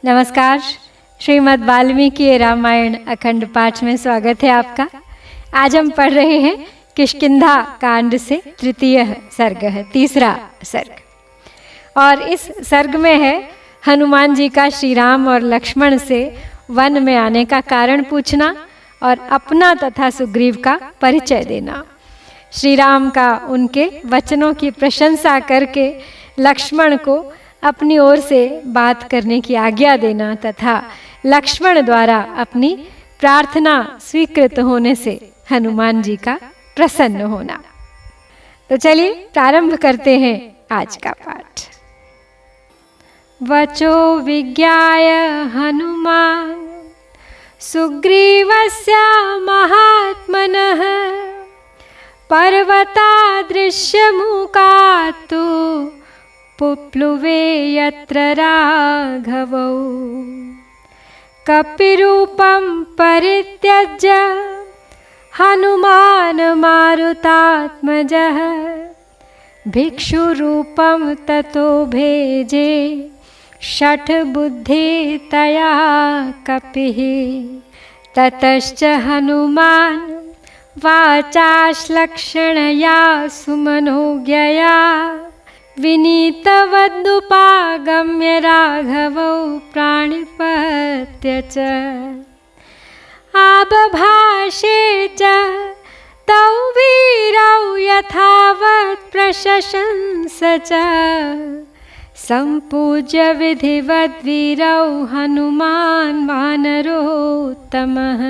नमस्कार। श्रीमद् वाल्मीकि रामायण अखंड पाठ में स्वागत है आपका। आज हम पढ़ रहे हैं किष्किंधा कांड से तृतीय सर्ग है, तीसरा सर्ग। और इस सर्ग में है हनुमान जी का श्री राम और लक्ष्मण से वन में आने का कारण पूछना और अपना तथा सुग्रीव का परिचय देना। श्री राम का उनके वचनों की प्रशंसा करके लक्ष्मण को अपनी ओर से बात करने की आज्ञा देना तथा लक्ष्मण द्वारा अपनी प्रार्थना स्वीकृत होने से हनुमान जी का प्रसन्न होना। तो चलिए प्रारंभ करते हैं आज का पाठ। वचो विज्ञाय हनुमान सुग्रीवस्य महात्मनः पर्वतादृश्यमुखात्तु पुप्लुवे यत्र राघवौ कपिरूपं परित्यज्य हनुमान मारुतात्मजः भिक्षुरूपं ततो भेजे षट्बुद्धि तया कपिः ततश्च हनुमान वाचाश्लक्षणया सुमनोज्ञया विनीतवदुपागम्य राघवौ प्राणिपत्य च आबभाषे च तौ वीरौ यथावत् प्रशशंस च सम्पूज्य विधिवद्वीरौ हनुमान् वानरोत्तमः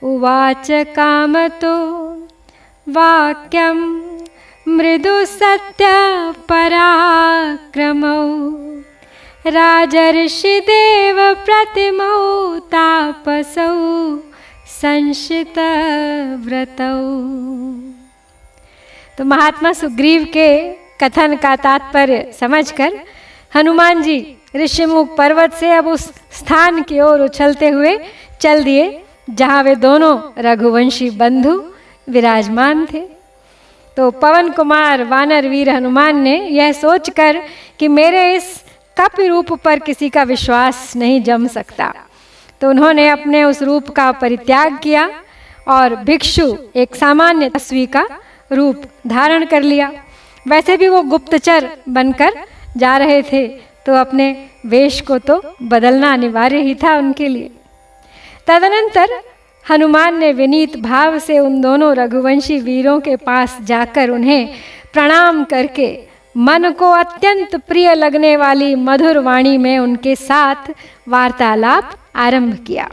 उवाच कामतो वाक्यं मृदु सत्य पराक्रमौ राजर्षिदेव प्रतिमौ तापसौ संशित व्रतौ। तो महात्मा सुग्रीव के कथन का तात्पर्य समझकर हनुमान जी ऋषिमुख पर्वत से अब उस स्थान की ओर उछलते हुए चल दिए जहाँ वे दोनों रघुवंशी बंधु विराजमान थे। तो पवन कुमार वानर वीर हनुमान ने यह सोचकर कि मेरे इस कपि रूप पर किसी का विश्वास नहीं जम सकता, तो उन्होंने अपने उस रूप का परित्याग किया और भिक्षु एक सामान्य तस्वी का रूप धारण कर लिया। वैसे भी वो गुप्तचर बनकर जा रहे थे, तो अपने वेश को तो बदलना अनिवार्य ही था उनके लिए। तदनंतर हनुमान ने विनीत भाव से उन दोनों रघुवंशी वीरों के पास जाकर उन्हें प्रणाम करके मन को अत्यंत प्रिय लगने वाली मधुर वाणी में उनके साथ वार्तालाप आरंभ किया।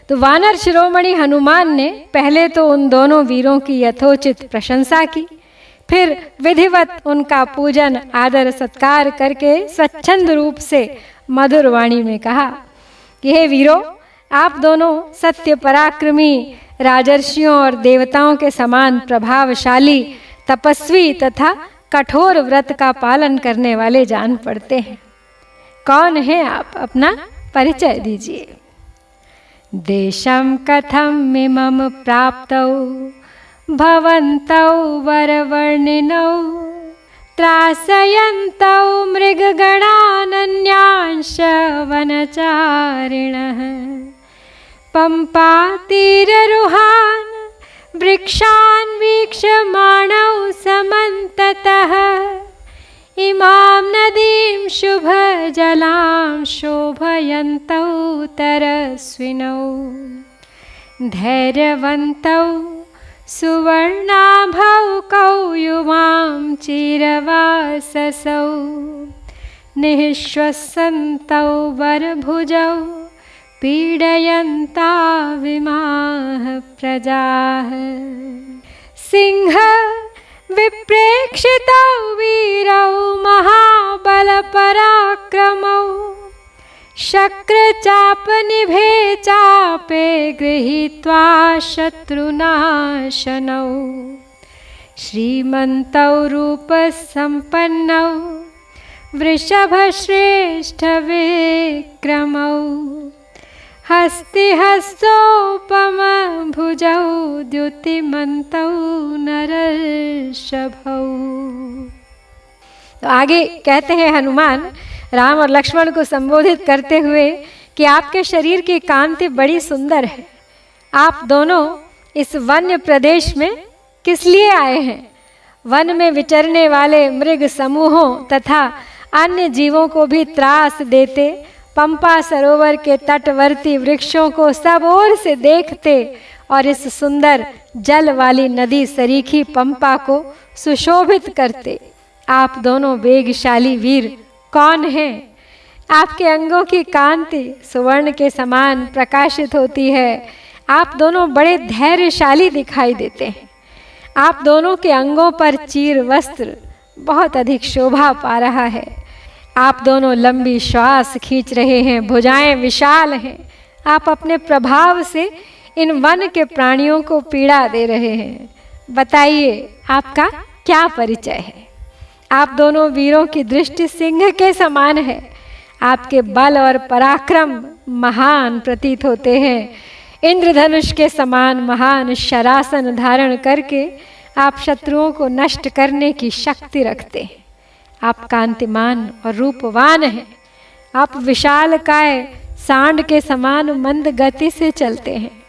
तो वानर शिरोमणि हनुमान ने पहले तो उन दोनों वीरों की यथोचित प्रशंसा की, फिर विधिवत उनका पूजन आदर सत्कार करके स्वच्छंद रूप से मधुर वाणी में कहा कि हे वीरों, आप दोनों सत्य पराक्रमी राजर्षियों और देवताओं के समान प्रभावशाली तपस्वी तथा कठोर व्रत का पालन करने वाले जान पड़ते हैं। कौन है आप? अपना परिचय दीजिए। देशं कथम इमं प्राप्तौ भवन्तौ वरवर्णिनौ त्रासयन्तौ मृगगणानन्यांश वनचारिणः पम्पातीररुहान् वृक्षान् वीक्षमाणौ समन्ततः इमां नदीं शुभजलां शोभयन्तौ तरस्विनौ धैर्यवन्तौ सुवर्णाभौ कौयुवां चिरवाससौ निःश्वसन्तौ वरभुजौ पीडयन्ता विमाः प्रजाः सिंह विप्रेक्षितौ वीरौ महाबलपराक्रमौ शक्रचापनिभे चापे गृहीत्वा शत्रुनाशनौ श्रीमन्तौ रूपसम्पन्नौ वृषभश्रेष्ठविक्रमौ हस्तिहस्तोपमभुजौ द्युतिमन्तौ नरर्षभौ। तो आगे कहते हैं हनुमान, राम और लक्ष्मण को संबोधित करते हुए कि आपके शरीर की कांति बड़ी सुंदर है। आप दोनों इस वन्य प्रदेश में किस लिए आए हैं? वन में विचरने वाले मृग समूहों तथा अन्य जीवों को भी त्रास देते, पंपा सरोवर के तटवर्ती वृक्षों को सब ओर से देखते और इस सुंदर जल वाली नदी सरीखी पंपा को सुशोभित करते। आप दोनों वेगशाली वीर कौन हैं? आपके अंगों की कांति सुवर्ण के समान प्रकाशित होती है। आप दोनों बड़े धैर्यशाली दिखाई देते हैं। आप दोनों के अंगों पर चीर वस्त्र बहुत अधिक शोभा पा रहा है। आप दोनों लंबी श्वास खींच रहे हैं, भुजाएं विशाल हैं। आप अपने प्रभाव से इन वन के प्राणियों को पीड़ा दे रहे हैं। बताइए आपका क्या परिचय है? आप दोनों वीरों की दृष्टि सिंह के समान है। आपके बल और पराक्रम महान प्रतीत होते हैं। इंद्रधनुष के समान महान शरासन धारण करके आप शत्रुओं को नष्ट करने की शक्ति रखते हैं। आप कांतिमान और रूपवान हैं। आप विशालकाय सांड के समान मंद गति से चलते हैं।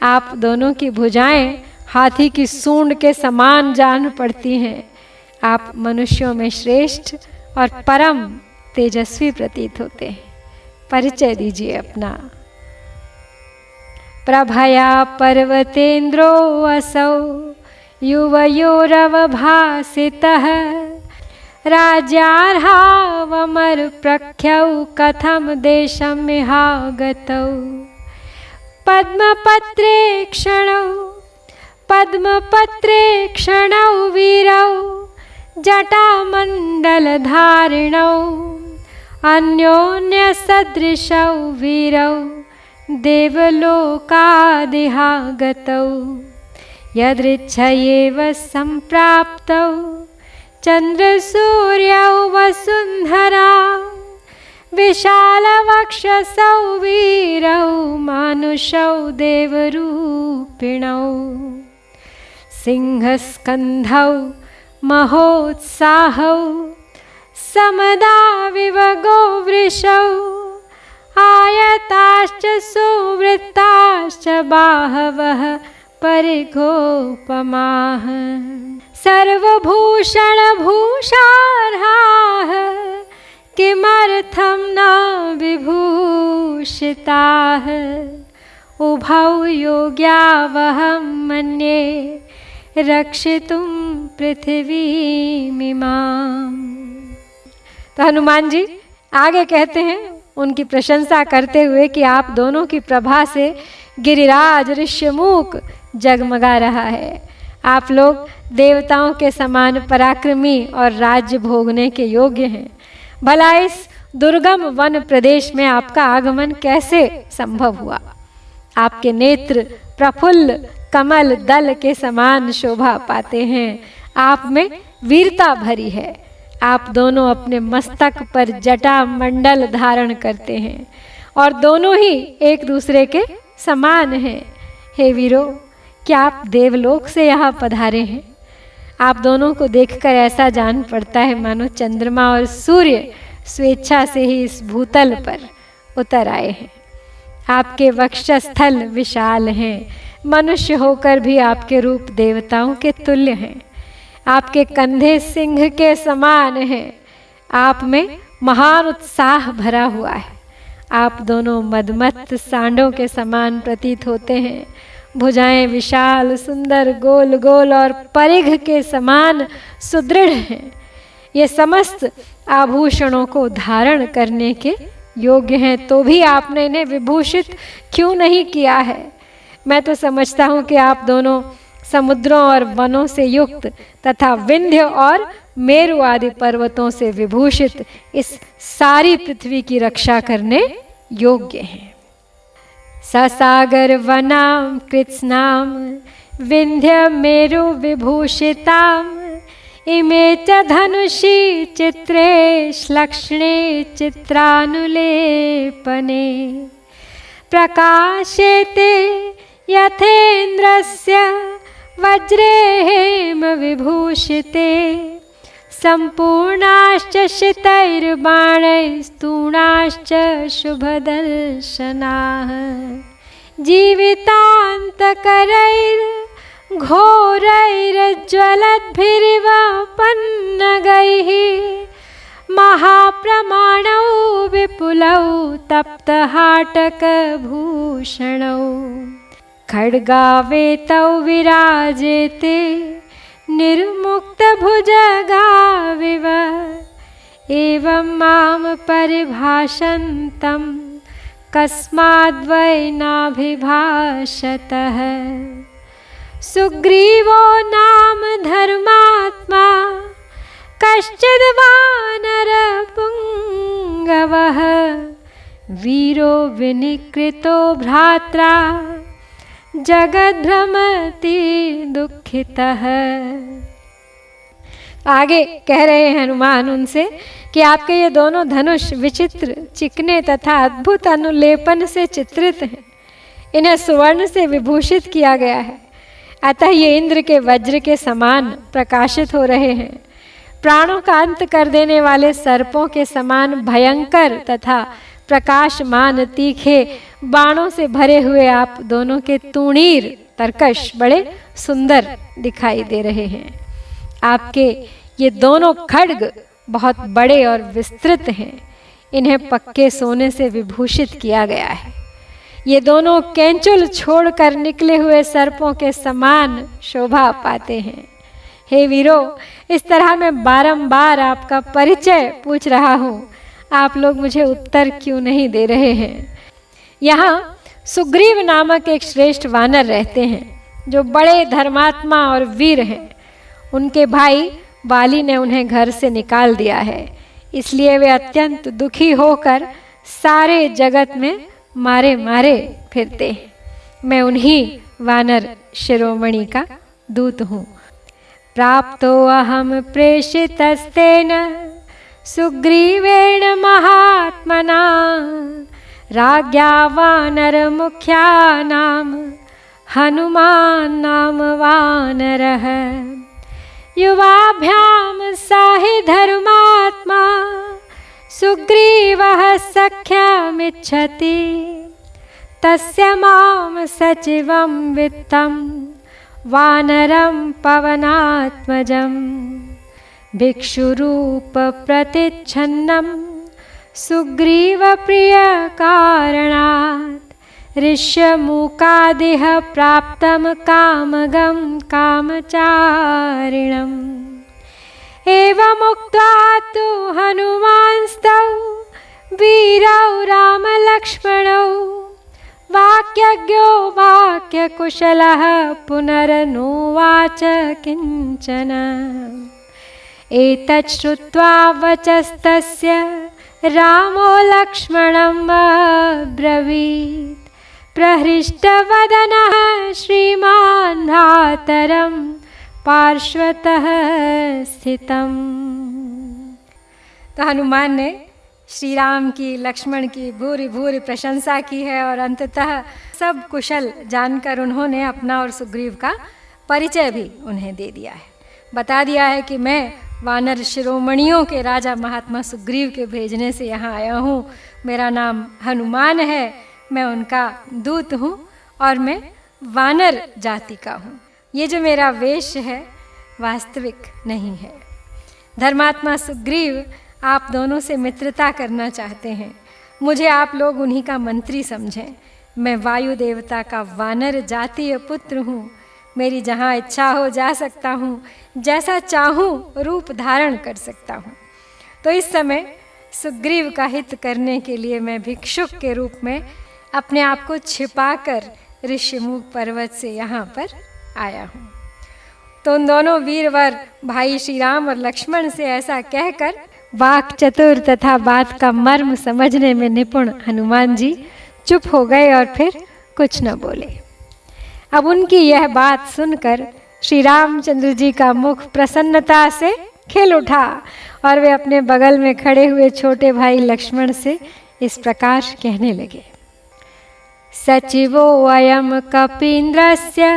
आप दोनों की भुजाएं हाथी की सूंड के समान जान पड़ती हैं। आप मनुष्यों में श्रेष्ठ और परम तेजस्वी प्रतीत होते हैं। परिचय दीजिए अपना। प्रभया पर्वतेन्द्रो असौ युवयोरवभासितः राज्यार्हावमर प्रख्यौ कथम देशम इहागतौ पद्मपत्रे क्षणौ वीरौ जटामण्डलधारिणौ अन्योन्यसदृशौ वीरौ देवलोकादिहागतौ यदृच्छयैव सम्प्राप्तौ चन्द्रसूर्यौ वसुन्धरा विशालवक्षसौ वीरौ मानुषौ देवरूपिणौ सिंहस्कन्धौ महोत्साहौ समदाविवगो वृषौ आयताश्च सुवृत्ताश्च बाहवः परिघोपमाः सर्वभूषणभूषार्हाः किमर्थं न विभूषिताः उभौ योग्यावहं मन्ये रक्षितुं पृथ्वीमिमाम्। तो हनुमान जी आगे कहते हैं उनकी प्रशंसा करते हुए कि आप दोनों की प्रभा से गिरिराज ऋष्यमुख जगमगा रहा है। आप लोग देवताओं के समान पराक्रमी और राज्य भोगने के योग्य हैं। भला इस दुर्गम वन प्रदेश में आपका आगमन कैसे संभव हुआ? आपके नेत्र प्रफुल्ल कमल दल के समान शोभा पाते हैं। आप में वीरता भरी है। आप दोनों अपने मस्तक पर जटा मंडल धारण करते हैं और दोनों ही एक दूसरे के समान हैं। हे वीरों, क्या आप देवलोक से यहाँ पधारे हैं? आप दोनों को देखकर ऐसा जान पड़ता है मानो चंद्रमा और सूर्य स्वेच्छा से ही इस भूतल पर उतर आए हैं। आपके वक्षस्थल विशाल हैं। मनुष्य होकर भी आपके रूप देवताओं के तुल्य हैं। आपके कंधे सिंह के समान हैं। आप में महान उत्साह भरा हुआ है। आप दोनों मदमत्त सांडों के समान प्रतीत होते हैं। भुजाएं विशाल सुंदर गोल गोल और परिघ के समान सुदृढ़ हैं। ये समस्त आभूषणों को धारण करने के योग्य हैं, तो भी आपने इन्हें विभूषित क्यों नहीं किया है? मैं तो समझता हूँ कि आप दोनों समुद्रों और वनों से युक्त तथा विंध्य और मेरु आदि पर्वतों से विभूषित इस सारी पृथ्वी की रक्षा करने योग्य हैं। ससागर वनाम कृत्स्नाम विंध्य मेरु विभूषिताम इमे च धनुषी चित्रे श्लक्ष्णे चित्रानुलेपने प्रकाशेते यथेन्द्रस्य वज्रे हेम विभूषिते सम्पूर्णाश्च शितैर्बाणैस्तूणाश्च शुभदर्शनाः जीवितान्तकरैर्घोरैर्ज्वलद्भिरिव पन्नगैः महाप्रमाणौ विपुलौ तप्तहाटकभूषणौ खड्गावेतौ विराजेते निर्मुक्तभुजगाविव एवं मां परिभाषन्तं कस्माद्वै नाभिभाषतः सुग्रीवो नाम धर्मात्मा कश्चिद् वानरपुङ्गवः वीरो विनिकृतो भ्रात्रा जगद्भ्रमति दुःखितः। आगे कह रहे हैं हनुमान उनसे कि आपके ये दोनों धनुष विचित्र, चिकने तथा अद्भुत अनुलेपन से चित्रित हैं। इन्हें सुवर्ण से विभूषित किया गया है, अतः ये इंद्र के वज्र के समान प्रकाशित हो रहे हैं। प्राणों का अंत कर देने वाले सर्पों के समान भयंकर तथा प्रकाशमान तीखे बाणों से भरे हुए आप दोनों के तूणीर तरकश बड़े सुंदर दिखाई दे रहे हैं। आपके ये दोनों खड्ग बहुत बड़े और विस्तृत हैं। इन्हें पक्के सोने से विभूषित किया गया है। ये दोनों कैंचुल छोड़कर निकले हुए सर्पों के समान शोभा पाते हैं। हे वीरो, इस तरह मैं बारंबार आपका परिचय पूछ रहा हूँ, आप लोग मुझे उत्तर क्यों नहीं दे रहे हैं। यहाँ सुग्रीव नामक एक श्रेष्ठ वानर रहते हैं जो बड़े धर्मात्मा और वीर हैं। उनके भाई वाली ने उन्हें घर से निकाल दिया है, इसलिए वे अत्यंत दुखी होकर सारे जगत में मारे मारे फिरते हैं। मैं उन्हीं वानर शिरोमणि का दूत हूँ। प्राप्तो अहम प्रेषितस्तेन सुग्रीवेण महात्मना राज्ञा वानर मुख्यानां हनुमान नाम वानरः युवाभ्यां साहि धर्मात्मा सुग्रीवः सख्यमिच्छति तस्य मां सचिवं वित्तं वानरं पवनात्मजं भिक्षुरूप प्रतिच्छन्नं सुग्रीवप्रियकारणात् ऋष्यमूकादिह प्राप्तं कामगं कामचारिणम् एवमुक्त्वा तु हनुमांस्तौ वीरौ रामलक्ष्मणौ वाक्यज्ञो वाक्यकुशलः पुनरनुवाच किञ्चन एतत् श्रुत्वा वचस्तस्य रामो लक्ष्मणम् अब्रवीत् प्रहृष्टवदनः श्रीमान् भ्रातरं पार्श्वतः स्थितम्। तो हनुमान ने श्री राम की, लक्ष्मण की भूरी भूरी प्रशंसा की है और अंततः सब कुशल जानकर उन्होंने अपना और सुग्रीव का परिचय भी उन्हें दे दिया है। बता दिया है कि मैं वानर शिरोमणियों के राजा महात्मा सुग्रीव के भेजने से यहाँ आया हूँ। मेरा नाम हनुमान है, मैं उनका दूत हूँ और मैं वानर जाति का हूँ। ये जो मेरा वेश है वास्तविक नहीं है। धर्मात्मा सुग्रीव आप दोनों से मित्रता करना चाहते हैं। मुझे आप लोग उन्हीं का मंत्री समझें। मैं वायु देवता का वानर जातीय पुत्र हूँ। मेरी जहाँ इच्छा हो जा सकता हूँ, जैसा चाहूँ रूप धारण कर सकता हूँ। तो इस समय सुग्रीव का हित करने के लिए मैं भिक्षुक के रूप में अपने आप को छिपाकर ऋष्यमुख पर्वत से यहाँ पर आया हूँ। तो उन दोनों वीरवर भाई श्री राम और लक्ष्मण से ऐसा कहकर वाक चतुर तथा बात का मर्म समझने में निपुण हनुमान जी चुप हो गए और फिर कुछ न बोले। अब उनकी यह बात सुनकर श्री रामचंद्र जी का मुख प्रसन्नता से खिल उठा और वे अपने बगल में खड़े हुए छोटे भाई लक्ष्मण से इस प्रकार कहने लगे। सचिवो अयम कपीन्द्रस्य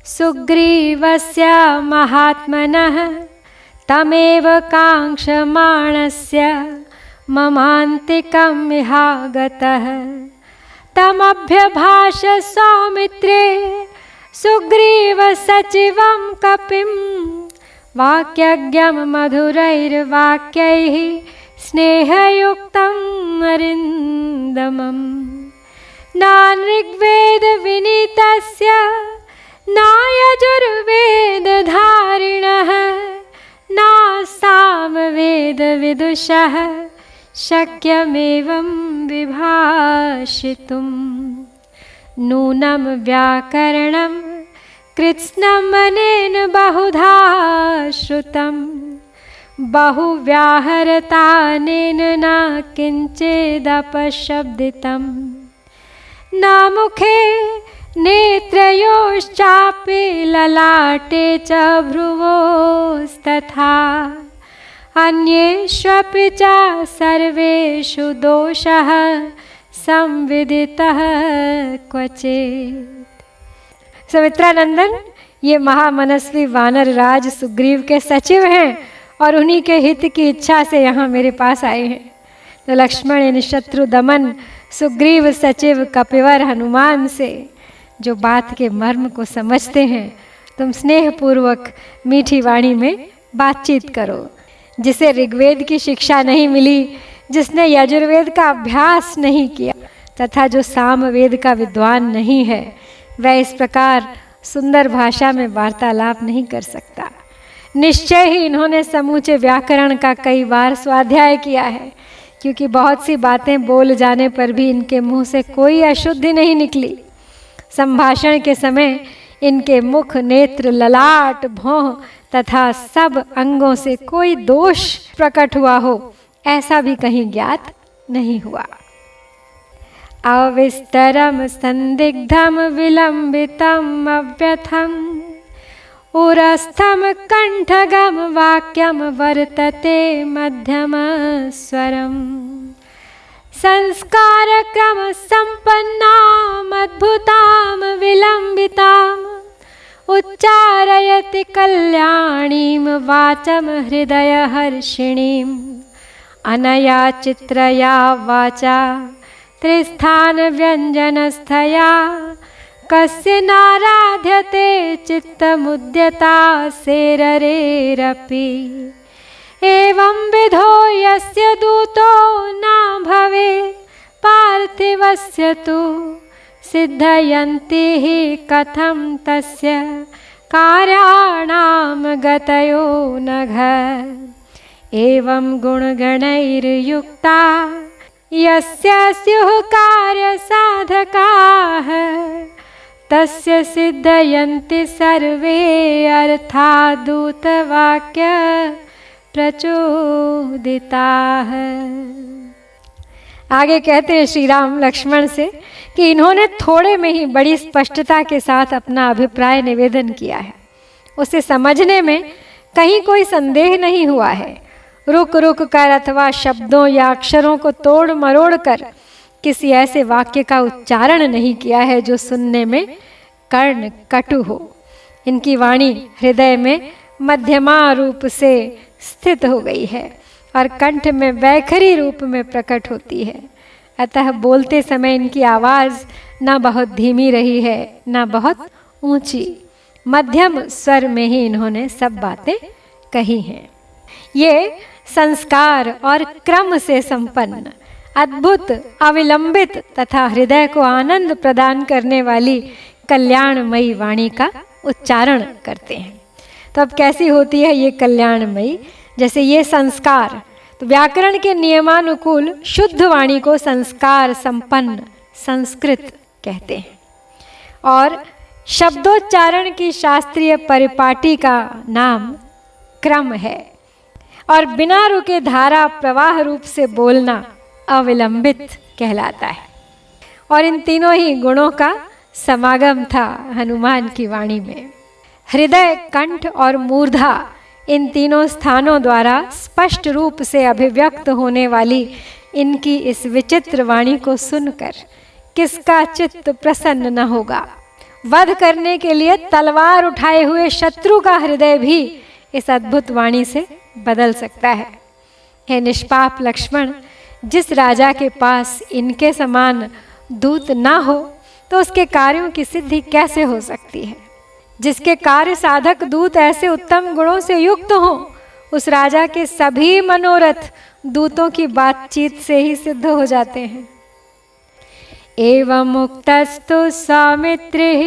सुग्रीवस्य महात्मनः तमेव काङ्क्षमाणस्य ममान्तिकं विहागतः तमभ्यभाष सौमित्रे सुग्रीव सचिवं कपिं वाक्यज्ञं मधुरैर्वाक्यैः स्नेहयुक्तम् अरिन्दमम् नानृग्वेद विनीतस्य नायजुर्वेदधारिणः नासामवेदविदुषः शक्यमेवं विभाषितुम् नूनं व्याकरणं कृत्स्नमनेन बहुधा श्रुतं बहुव्याहरतानेन न किञ्चिदपशब्दितं न मुखे नेत्रयोश्चापि ललाटे च भ्रुवोस्तथा अन्येष्वपि च सर्वेषु दोषः संविदितः क्वचित्। सुमित्रानंदन, ये महामनस्वी वानर राज सुग्रीव के सचिव हैं और उन्हीं के हित की इच्छा से यहाँ मेरे पास आए हैं। तो लक्ष्मण इन शत्रु दमन सुग्रीव सचिव कपिवर हनुमान से जो बात के मर्म को समझते हैं, तुम स्नेहपूर्वक मीठी वाणी में बातचीत करो। जिसे ऋग्वेद की शिक्षा नहीं मिली, जिसने यजुर्वेद का अभ्यास नहीं किया तथा जो सामवेद का विद्वान नहीं है, वह इस प्रकार सुंदर भाषा में वार्तालाप नहीं कर सकता। निश्चय ही इन्होंने समूचे व्याकरण का कई बार स्वाध्याय किया है, क्योंकि बहुत सी बातें बोल जाने पर भी इनके मुंह से कोई अशुद्धि नहीं निकली। संभाषण के समय इनके मुख, नेत्र, ललाट, भौं तथा सब अंगों से कोई दोष प्रकट हुआ हो, ऐसा भी कहीं ज्ञात नहीं हुआ। अविस्तरम संदिग्धम विलंबितम अव्यथम उरस्थम कंठगम वाक्यम वर्तते मध्यम स्वरम संस्कार क्रम संपन्नाम अद्भुताम विलंबिताम उच्चारयति कल्याणीम वाचम हृदय हर्षिणीम अनया चित्रया वाचा त्रिस्थान व्यंजनस्थया कस्य नाराध्यते चित्तमुद्यता सेररेरपि एवं विधो यस्य दूतो न भवेत् पार्थिवस्य तु सिद्धयन्ति हि कथं तस्य कार्याणां गतयो नघ एवं गुणगणैर्युक्ता यस्य स्युः कार्यसाधकाः तस्य सिद्धयन्ति सर्वे अर्था दूतवाक्य प्रचोदिताः। आगे कहते हैं श्री राम लक्ष्मण से कि इन्होंने थोड़े में ही बड़ी स्पष्टता के साथ अपना अभिप्राय निवेदन किया है। उसे समझने में कहीं कोई संदेह नहीं हुआ है। रुक रुक कर अथवा शब्दों या अक्षरों को तोड़ मरोड़ कर किसी ऐसे वाक्य का उच्चारण नहीं किया है जो सुनने में कर्ण कटु हो। इनकी वाणी हृदय में मध्यमा रूप से स्थित हो गई है और कंठ में वैखरी रूप में प्रकट होती है। अतः बोलते समय इनकी आवाज़ ना बहुत धीमी रही है, ना बहुत ऊंची, मध्यम स्वर में ही इन्होंने सब बातें कही हैं। ये संस्कार और क्रम से संपन्न, अद्भुत, अविलंबित तथा हृदय को आनंद प्रदान करने वाली कल्याणमयी वाणी का उच्चारण करते हैं। तो अब कैसी होती है ये कल्याणमयी? जैसे ये संस्कार, तो व्याकरण के नियमानुकूल शुद्ध वाणी को संस्कार संपन्न संस्कृत कहते हैं और शब्दोच्चारण की शास्त्रीय परिपाटी का नाम क्रम है और बिना रुके धारा प्रवाह रूप से बोलना अविलंबित कहलाता है। और इन तीनों ही गुणों का समागम था हनुमान की वाणी में। हृदय, कंठ और मूर्धा, इन तीनों स्थानों द्वारा स्पष्ट रूप से अभिव्यक्त होने वाली इनकी इस विचित्र वाणी को सुनकर किसका चित्त प्रसन्न न होगा। वध करने के लिए तलवार उठाए हुए शत्रु का हृदय भी इस अद्भुत वाणी से बदल सकता है। हे निष्पाप लक्ष्मण, जिस राजा के पास इनके समान दूत ना हो तो उसके कार्यों की सिद्धि कैसे हो सकती है। जिसके कार्य साधक दूत ऐसे उत्तम गुणों से युक्त हों, उस राजा के सभी मनोरथ दूतों की बातचीत से ही सिद्ध हो जाते हैं। एवं मुक्तस्तु सौमित्रिः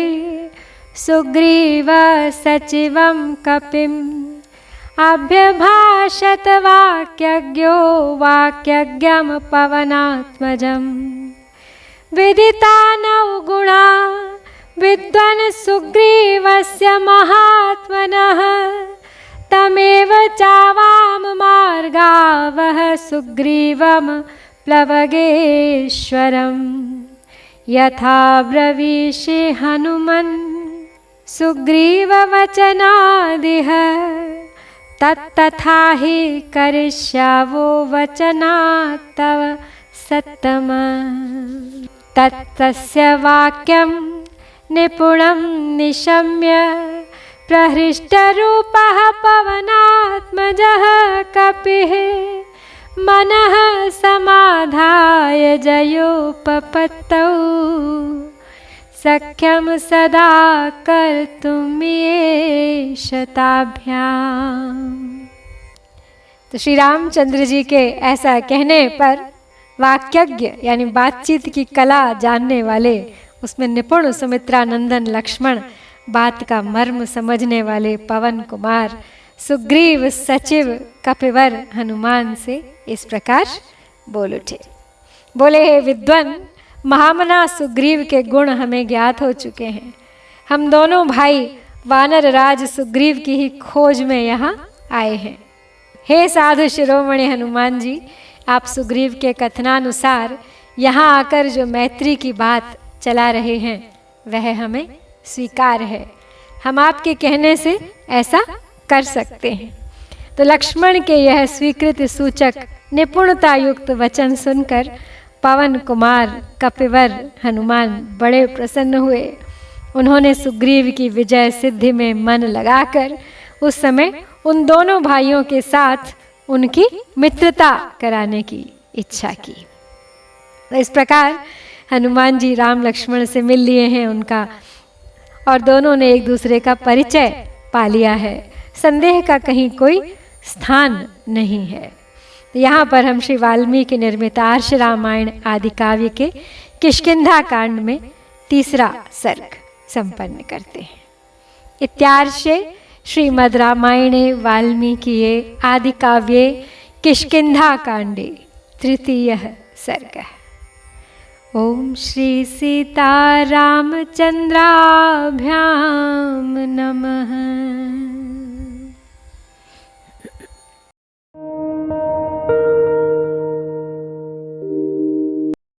सुग्रीव सचिवं कपिम् अभ्यभाषत वाक्यज्ञो वाक्यज्ञं पवनात्मजम् विदितानौ गुणा विद्वान् सुग्रीवस्य महात्मनः तमेव चावाम मार्गावह सुग्रीवं प्लवगेश्वरम् यथा ब्रवीषे हनुमन् सुग्रीववचनादिह तत्तथा हि करिष्यावो वचनात् तव सत्तम। तत्तस्य वाक्यं निपुणं निशम्य प्रहृष्टरूपः पवनात्मजः कपिः मनः समाधाय जयोपपत्तौ सख्यं सदा कर्तुमेशताभ्याम्। तो श्री रामचंद्र जी के ऐसा कहने पर वाक्यज्ञ यानी बातचीत की कला जानने वाले, उसमें निपुण सुमित्रानंदन लक्ष्मण, बात का मर्म समझने वाले पवन कुमार सुग्रीव सचिव कपिवर हनुमान से इस प्रकार बोल उठे। बोले, हे विद्वान, महामना सुग्रीव के गुण हमें ज्ञात हो चुके हैं। हम दोनों भाई वानर राज सुग्रीव की ही खोज में यहाँ आए हैं। हे साधु शिरोमणि हनुमान जी, आप सुग्रीव के कथनानुसार यहाँ आकर जो मैत्री की बात चला रहे हैं वह हमें स्वीकार है। हम आपके कहने से ऐसा कर सकते हैं। तो लक्ष्मण के यह स्वीकृत सूचक निपुणता युक्त वचन सुनकर पवन कुमार कपिवर हनुमान बड़े प्रसन्न हुए। उन्होंने सुग्रीव की विजय सिद्धि में मन लगाकर उस समय उन दोनों भाइयों के साथ उनकी मित्रता कराने की इच्छा की। तो इस प्रकार हनुमान जी राम लक्ष्मण से मिल लिए हैं उनका, और दोनों ने एक दूसरे का परिचय पा लिया है। संदेह का कहीं कोई स्थान नहीं है। यहाँ पर हम श्री वाल्मीकि निर्मित आर्ष रामायण आदि काव्य के किष्किंधा कांड में तीसरा सर्ग संपन्न करते हैं। इत्यार्षे श्रीमद् रामायणे वाल्मीकिये आदि काव्ये किष्किंधा कांडे तृतीयः सर्गः। ओम श्री सीतारामचंद्राभ्यां नमः।